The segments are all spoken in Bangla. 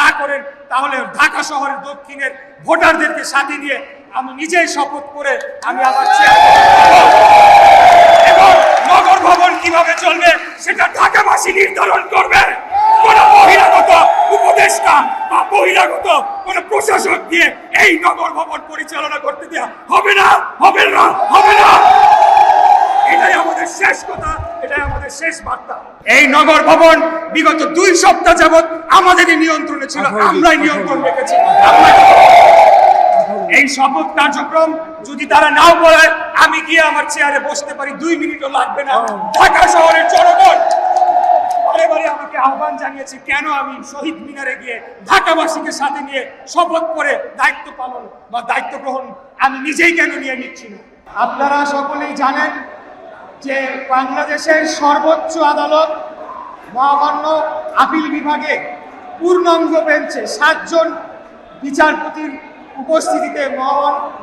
না করেন তাহলে ঢাকা শহরের দক্ষিণের ভোটারদেরকে সাথে নিয়ে আমি নিজেই শপথ করে আমি আমার এবং নগর ভবন কিভাবে চলবে সেটা ঢাকাবাসী নির্ধারণ করবে। কোন বহিরাগত উপদেষ্টা বা বহিরাগত কোন প্রশাসক দিয়ে এই নগর ভবন পরিচালনা করতে দেওয়া হবে না, হবে না, হবে না। এটাই আমাদের শেষ কথা, এটাই আমাদের শেষ বার্তা। এই নগর ভবন বিগত 2 সপ্তাহ যাবৎ আমাদেরই নিয়ন্ত্রণে ছিল, আমরাই নিয়ন্ত্রণ রেখেছি। এই শপথ কার্যক্রম যদি তারা নাও বলে আমি গিয়ে আমার চেয়ারে বসতে পারি, 2 মিনিটও লাগবে না। ঢাকা শহরের জনগণ বারে বারে আমাকে আহ্বান জানিয়েছে কেন আমি শহীদ মিনারে গিয়ে ঢাকাবাসীকে সাথে নিয়ে শপথ করে দায়িত্ব পালন বা দায়িত্ব গ্রহণ আমি নিজেই কেন নিয়ে নিচ্ছি না। আপনারা সকলেই জানেন যে বাংলাদেশের সর্বোচ্চ আদালত মহামান্য আপিল বিভাগে পূর্ণাঙ্গ বেঞ্চে 7 জন বিচারপতির উপস্থিতিতে,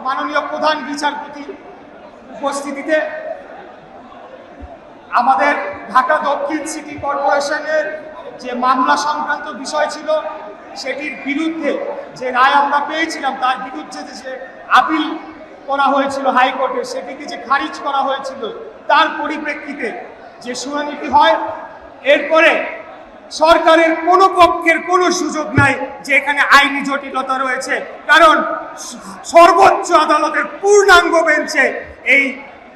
মাননীয় প্রধান বিচারপতির উপস্থিতিতে আমাদের ঢাকা দক্ষিণ সিটি কর্পোরেশনের যে মামলা সংক্রান্ত বিষয় ছিল সেটির বিরুদ্ধে যে রায় আমরা পেয়েছিলাম, তার বিরুদ্ধে যে আপিল করা হয়েছিল হাইকোর্টে, সেটিকে যে খারিজ করা হয়েছিল, তার পরিপ্রেক্ষিতে যে শুনানিটি হয়, এরপরে সরকারের কোনো পক্ষের কোনো সুযোগ নাই যে এখানে আইনি জটিলতা রয়েছে, কারণ সর্বোচ্চ আদালতের পূর্ণাঙ্গ বেঞ্চে এই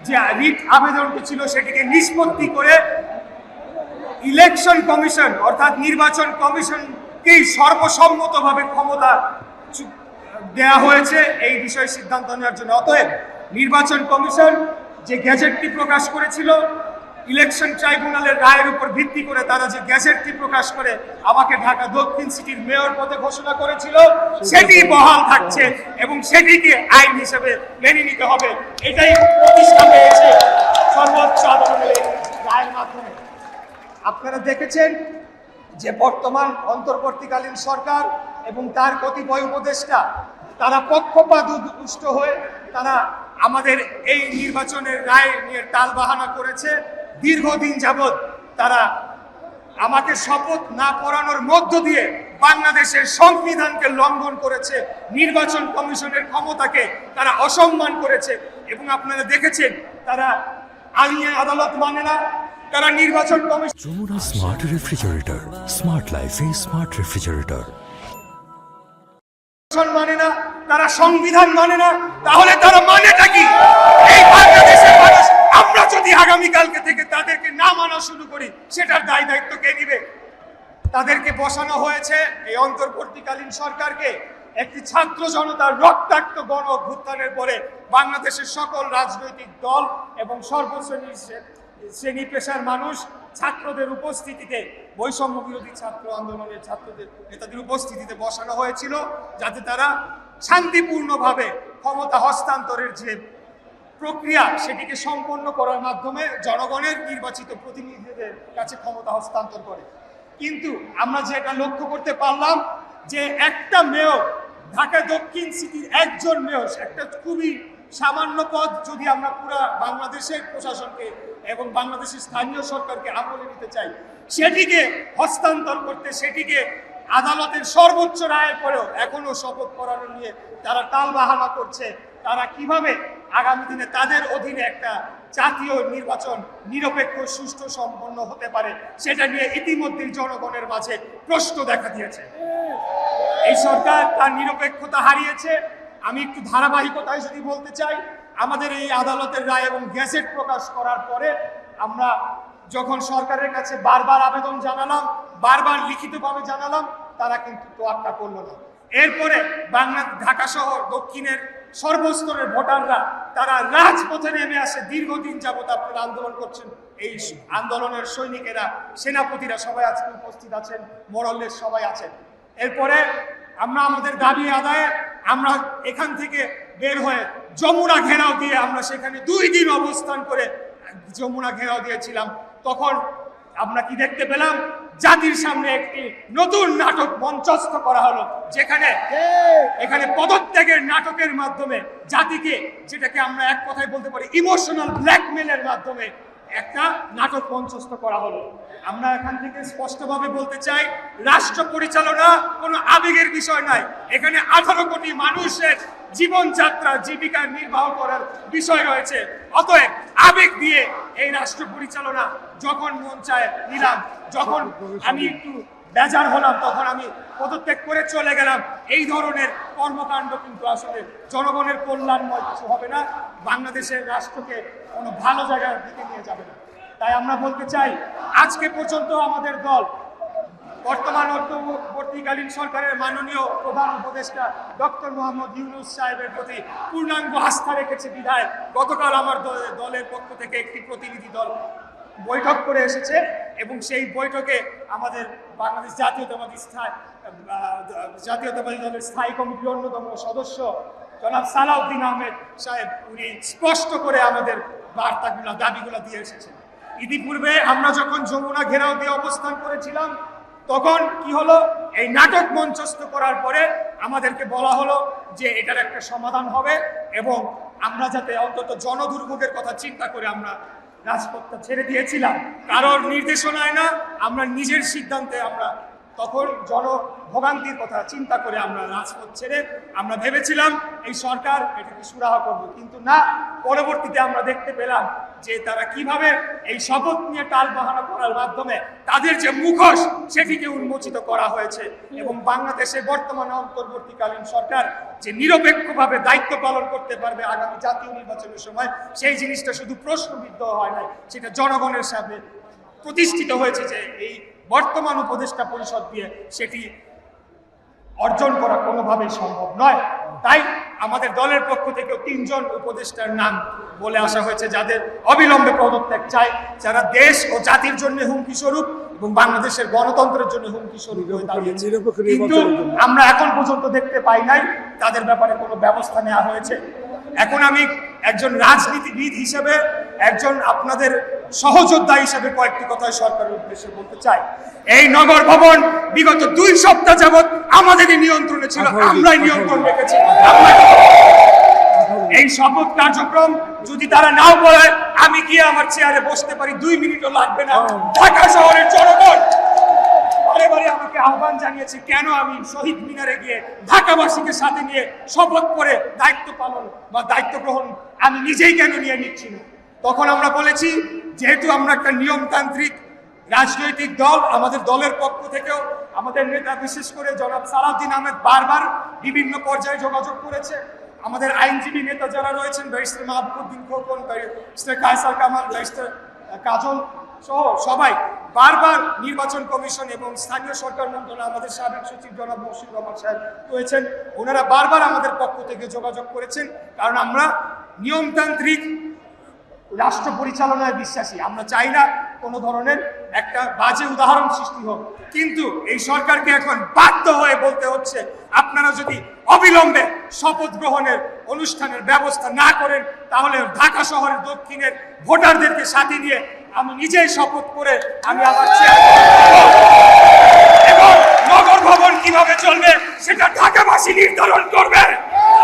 যে রিট আবেদনটি ছিল সেটিকে নিষ্পত্তি করে ইলেকশন কমিশন অর্থাৎ নির্বাচন কমিশনকেই সর্বসম্মতভাবে ক্ষমতা দেয়া হয়েছে এই বিষয়ে সিদ্ধান্ত নেওয়ার জন্য। অতএব নির্বাচন কমিশন যে গ্যাজেটটি প্রকাশ করেছিল, ইলেকশন ট্রাইব্যুনালের রায়ের উপর ভিত্তি করে তারা যে গ্যাজেটটি প্রকাশ করে আমাকে ঢাকা দক্ষিণ সিটির মেয়র পদে ঘোষণা করেছিল, সেটি বহাল থাকছে এবং সেটিকে আইন হিসেবে মেনে নিতে হবে। এটাই প্রতিষ্ঠা পেয়েছে সর্বোচ্চ আদালতের রায়ের মাধ্যমে। আপনারা দেখেছেন যে বর্তমান অন্তর্বর্তীকালীন সরকার এবং তার কতিপয় উপদেষ্টা তারা পক্ষপাতদুষ্ট হয়ে তারা আমাদের এই নির্বাচনের রায় নিয়ে টালবাহানা করেছে। দীর্ঘদিন যাবৎ তারা আমাকে শপথ না পড়ানোর মধ্য দিয়ে বাংলাদেশের সংবিধানকে লঙ্ঘন করেছে, নির্বাচন কমিশনের ক্ষমতাকে তারা অসম্মান করেছে এবং আপনারা দেখেছেন তারা আইনে আদালত মানে না, তারা নির্বাচন commission Jamuna smart refrigerator, smart লাইফে স্মার্ট রেফ্রিজারেটর মানে না, তারা সংবিধান মানে না, তাহলে তারা মানেটা কি? এই বাংলাদেশের মানুষ আমরা যদি আগামীকালকে থেকে তাদেরকে না মানা শুরু করি সেটার দায় দায়িত্ব কে নিবে? তাদেরকে বসানো হয়েছে এই অন্তর্বর্তীকালীন সরকারকে একটি ছাত্র জনতার রক্তাক্ত গণ অভ্যুত্থানের পরে বাংলাদেশের সকল রাজনৈতিক দল এবং শ্রেণী পেশার মানুষ ছাত্রদের উপস্থিতিতে, বৈষম্য বিরোধী ছাত্র আন্দোলনের ছাত্রদের নেতাদের উপস্থিতিতে বসানো হয়েছিল যাতে তারা শান্তিপূর্ণভাবে ক্ষমতা হস্তান্তরের যে প্রক্রিয়া সেটিকে সম্পন্ন করার মাধ্যমে জনগণের নির্বাচিত প্রতিনিধিদের কাছে ক্ষমতা হস্তান্তর করে। কিন্তু আমরা যেটা লক্ষ্য করতে পারলাম যে একটা মেয়র, ঢাকা দক্ষিণ সিটির একজন মেয়র, একটা খুবই সামান্য পদ যদি আমরা পুরো বাংলাদেশের প্রশাসনকে এবং বাংলাদেশের স্থানীয় সরকারকে আমলে নিতে চাই, সেটিকে হস্তান্তর করতে, সেটিকে আদালতের সর্বোচ্চ রায়ের পরেও এখনো শপথ করানো নিয়ে তারা টালবাহানা করছে। তারা কিভাবে আগামী দিনে তাদের অধীনে একটা জাতীয় নির্বাচন নিরপেক্ষ সুষ্ঠু সম্পন্ন হতে পারে সেটা নিয়ে ইতিমধ্যেই জনগণের মাঝে প্রশ্ন দেখা দিয়েছে। এই সরকার তার নিরপেক্ষতা হারিয়েছে। আমি একটু ধারাবাহিকতায় যদি বলতে চাই, আমাদের এই আদালতের রায় এবং গ্যাজেট প্রকাশ করার পরে আমরা যখন সরকারের কাছে বারবার আবেদন জানালাম, বারবার লিখিতভাবে জানালাম, তারা কিন্তু তোয়াক্কা করলো না। এরপরে ঢাকা শহর দক্ষিণের সর্বস্তরের ভোটাররা তারা রাজপথে নেমে আসে। দীর্ঘদিন যাবত আপনারা আন্দোলন করছেন, এই আন্দোলনের সৈনিকেরা, সেনাপতিরা সবাই আজকে উপস্থিত আছেন, মোড়লের সবাই আছেন। এরপরে আমরা আমাদের দাবি আদায়ে আমরা এখান থেকে বের হয়ে যমুনা ঘেরাও দিয়ে আমরা সেখানে 2 দিন অবস্থান করে যমুনা ঘেরাও দিয়েছিলাম। তখন আমরা কি দেখতে পেলাম? জাতির সামনে একটি নতুন নাটক মঞ্চস্থ করা হলো, যেখানে এখানে পদত্যাগের নাটকের মাধ্যমে জাতিকে, যেটাকে আমরা এক কথায় বলতে পারি ইমোশনাল ব্ল্যাকমেলের মাধ্যমে একটা নাটক মঞ্চস্থ করা হলো। আমরা এখান থেকে স্পষ্টভাবে বলতে চাই, রাষ্ট্র পরিচালনা কোনো আবেগের বিষয় নয়। এখানে 18 কোটি মানুষের জীবনযাত্রা জীবিকা নির্বাহ করার বিষয় রয়েছে। অতএব আবেগ দিয়ে এই রাষ্ট্র পরিচালনা যখন মন চায় নিলাম, যখন আমি একটু বেজার হলাম তখন আমি পদত্যাগ করে চলে গেলাম। এই ধরনের কর্মকাণ্ড কিন্তু আসলে জনগণের কল্যাণময় কিছু হবে না, বাংলাদেশের রাষ্ট্রকে কোনো ভালো জায়গার দিকে নিয়ে যাবে না। তাই আমরা বলতে চাই, আজকে পর্যন্ত আমাদের দল বর্তমান অন্তর্বর্তীকালীন সরকারের মাননীয় প্রধান উপদেষ্টা ডক্টর মোহাম্মদ ইউনূস সাহেবের প্রতি পূর্ণাঙ্গ আস্থা রেখেছে বিধায় গতকাল আমার দলের পক্ষ থেকে একটি প্রতিনিধি দল বৈঠক করে এসেছে এবং সেই বৈঠকে আমাদের বাংলাদেশ জাতীয়তাবাদী দলের স্থায়ী কমিটির অন্যতম সদস্য জনাব সালাউদ্দিন আহমেদ সাহেব উনি স্পষ্ট করে আমাদের বার্তাগুলো দাবিগুলো দিয়ে এসেছেন। ইতিপূর্বে আমরা যখন যমুনা ঘেরাও দিয়ে অবস্থান করেছিলাম তখন কি হলো, এই নাটক মঞ্চস্থ করার পরে আমাদেরকে বলা হলো যে এটার একটা সমাধান হবে এবং আমরা যাতে অন্তত জনদুর্ভোগের কথা চিন্তা করে আমরা রাজপথটা ছেড়ে দিয়েছিলাম, কারোর নির্দেশনায় না, আমরা নিজের সিদ্ধান্তে আমরা তখন জনভোগান্তির কথা চিন্তা করে আমরা রাজপথ ছেড়ে আমরা ভেবেছিলাম এই সরকার এটাকে সুরাহা করবে, কিন্তু না। পরবর্তীতে আমরা দেখতে পেলাম যে তারা কিভাবে এই শপথ নিয়ে টাল বাহানা করার মাধ্যমে তাদের যে মুখোশ সেটিকে উন্মোচিত করা হয়েছে এবং বাংলাদেশের বর্তমানে অন্তর্বর্তীকালীন সরকার যে নিরপেক্ষভাবে দায়িত্ব পালন করতে পারবে আগামী জাতীয় নির্বাচনের সময়, সেই জিনিসটা শুধু প্রশ্নবিদ্ধ হয় নাই, সেটা জনগণের সামনে প্রতিষ্ঠিত হয়েছে যে এই বর্তমান উপদেষ্টা পরিষদ দিয়ে সেটি অর্জন করা কোনোভাবেই সম্ভব নয়। তাই আমাদের দলের পক্ষ থেকে 3 জন উপদেষ্টার নাম বলে আসা হয়েছে যাদের অবিলম্বে পদত্যাগ চাই, যারা দেশ ও জাতির জন্য হুমকি স্বরূপ এবং বাংলাদেশের গণতন্ত্রের জন্য হুমকি স্বরূপ হয়ে দাঁড়িয়েছে, কিন্তু আমরা এখন পর্যন্ত দেখতে পাই নাই তাদের ব্যাপারে কোনো ব্যবস্থা নেওয়া হয়েছে। এখন আমি একজন রাজনীতিবিদ হিসেবে, একজন আপনাদের সহযোদ্ধা হিসেবে কয়েকটি কথা সরকারের উদ্দেশ্যে বলতে চাই। এই নগর ভবন বিগত 2 সপ্তাহ যাবৎ আমাদেরই নিয়ন্ত্রণে ছিল, আমরাই নিয়ন্ত্রণ রেখেছি। এই শপথ কার্যক্রম যদি তারা নাও বলে, আমি গিয়ে আমার চেয়ারে বসতে পারি, 2 মিনিটও লাগবে না। ঢাকা শহরের জনগণ বারে বারে আমাকে আহ্বান জানিয়েছে কেন আমি শহীদ মিনারে গিয়ে ঢাকাবাসীকে সাথে নিয়ে শপথ করে দায়িত্ব পালন বা দায়িত্ব গ্রহণ আমি নিজেই কেন নিয়ে নিচ্ছি না। তখন আমরা বলেছি, যেহেতু আমরা একটা নিয়মতান্ত্রিক রাজনৈতিক দল, আমাদের দলের পক্ষ থেকেও আমাদের নেতা বিশেষ করে জনাব সালাউদ্দিন আহমেদ বারবার বিভিন্ন পর্যায়ে যোগাযোগ করেছে। আমাদের আইনজীবী নেতা যারা রয়েছেন, barrister Mahbubuddin Khokon, barrister Kaiser Kamal, barrister Kajal সহ সবাই বারবার নির্বাচন কমিশন এবং স্থানীয় সরকার মন্ত্রণালয়, আমাদের সাবেক সচিব জনাব মহসিন রহমান সাহেব রয়েছেন, ওনারা বারবার আমাদের পক্ষ থেকে যোগাযোগ করেছেন, কারণ আমরা নিয়মতান্ত্রিক রাষ্ট্র পরিচালনায় বিশ্বাসী। আমরা চাই না কোনো ধরনের একটা বাজে উদাহরণ সৃষ্টি হোক, কিন্তু এই সরকারকে এখন বাধ্য হয়ে বলতে হচ্ছে, আপনারা যদি অবিলম্বে শপথ গ্রহণের অনুষ্ঠানের ব্যবস্থা না করেন তাহলে ঢাকা শহরের দক্ষিণের ভোটারদেরকে সাথে নিয়ে আমি নিজেই শপথ করে আমি আমার এবং নগর ভবন কিভাবে চলবে সেটা ঢাকাবাসী নির্ধারণ করবে।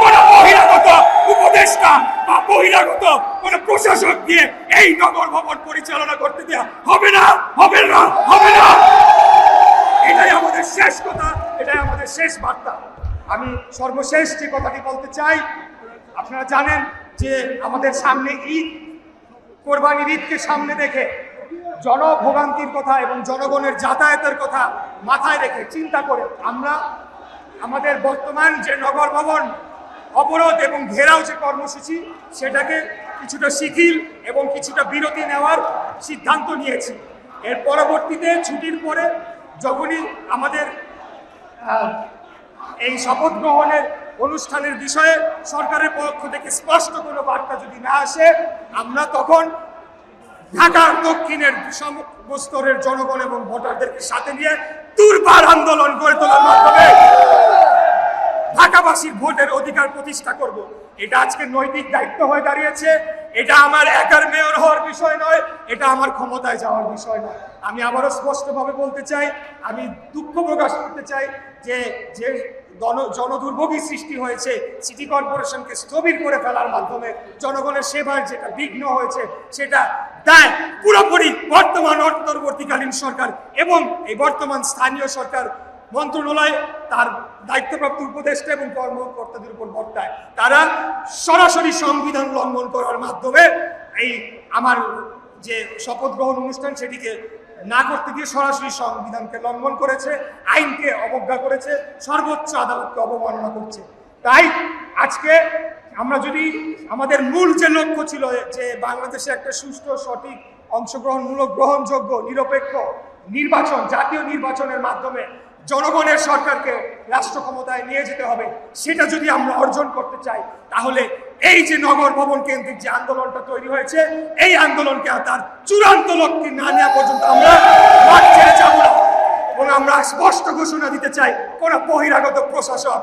কোন বহিরাগত উপদেষ্টা বা বহিরাগত কোন প্রশাসক দিয়ে এই নগর ভবন পরিচালনা করতে দেওয়া হবে না, হবে না, হবে না। এটাই আমাদের শেষ কথা, এটাই আমাদের শেষ বার্তা। আমি সর্বশেষ যে কথাটি বলতে চাই, আপনারা জানেন যে আমাদের সামনে ঈদ, কোরবানির ঈদকে সামনে রেখে জনভোগান্তির কথা এবং জনগণের যাতায়াতের কথা মাথায় রেখে চিন্তা করে আমরা আমাদের বর্তমান যে নগর ভবন অবরোধ এবং ঘেরাও যে কর্মসূচি সেটাকে কিছুটা শিথিল এবং কিছুটা বিরতি নেওয়ার সিদ্ধান্ত নিয়েছি। এর পরবর্তীতে ছুটির পরে যখনই আমাদের এই শপথ গ্রহণের অনুষ্ঠানের বিষয়ে সরকারের পক্ষ থেকে স্পষ্ট কোনো বার্তা যদি না আসে, আমরা তখন ঢাকার দক্ষিণের স্তরের জনগণ এবং ভোটারদেরকে সাথে নিয়ে দুর্বার আন্দোলন গড়ে তোলার মাধ্যমে ঢাকাবাসীর ভোটের অধিকার প্রতিষ্ঠা করব। এটা আজকে নৈতিক দায়িত্ব হয়ে দাঁড়িয়েছে। এটা আমার একার মেয়র হওয়ার বিষয় নয়, এটা আমার ক্ষমতায় যাওয়ার বিষয় নয়। আমি আবারও স্পষ্টভাবে বলতে চাই, আমি দুঃখ প্রকাশ করতে চাই যে যে জনদুর্ভোগী সৃষ্টি হয়েছে, সিটি কর্পোরেশনকে স্থবির করে ফেলার মাধ্যমে জনগণের সেবার যেটা বিঘ্ন হয়েছে, সেটা দায় পুরোপুরি বর্তমান অন্তর্বর্তীকালীন সরকার এবং এই বর্তমান স্থানীয় সরকার মন্ত্রণালয়, তার দায়িত্বপ্রাপ্ত উপদেষ্টা এবং কর্মকর্তাদের উপর বর্তায়। তারা সরাসরি সংবিধান লঙ্ঘন করার মাধ্যমে এই আমার যে শপথ গ্রহণ অনুষ্ঠান সেটিকে না করতে গিয়ে সরাসরি সংবিধানকে লঙ্ঘন করেছে, আইনকে অবজ্ঞা করেছে, সর্বোচ্চ আদালতকে অবমাননা করছে। তাই আজকে আমরা যদি আমাদের মূল যে লক্ষ্য ছিল যে বাংলাদেশে একটা সুষ্ঠু, সঠিক, অংশগ্রহণমূলক, গ্রহণযোগ্য, নিরপেক্ষ নির্বাচন, জাতীয় নির্বাচনের মাধ্যমে জনগণের সরকারকে রাষ্ট্র ক্ষমতায় নিয়ে যেতে হবে, সেটা যদি আমরা অর্জন করতে চাই, তাহলে এই যে নগর ভবন কেন্দ্রিক যে আন্দোলনটা তৈরি হয়েছে, এই আন্দোলনকে তার চূড়ান্ত লক্ষ্যে না নেওয়া পর্যন্ত আমরা মাঠ ছেড়ে যাব না। এবং আমরা স্পষ্ট ঘোষণা দিতে চাই, কোন বহিরাগত প্রশাসক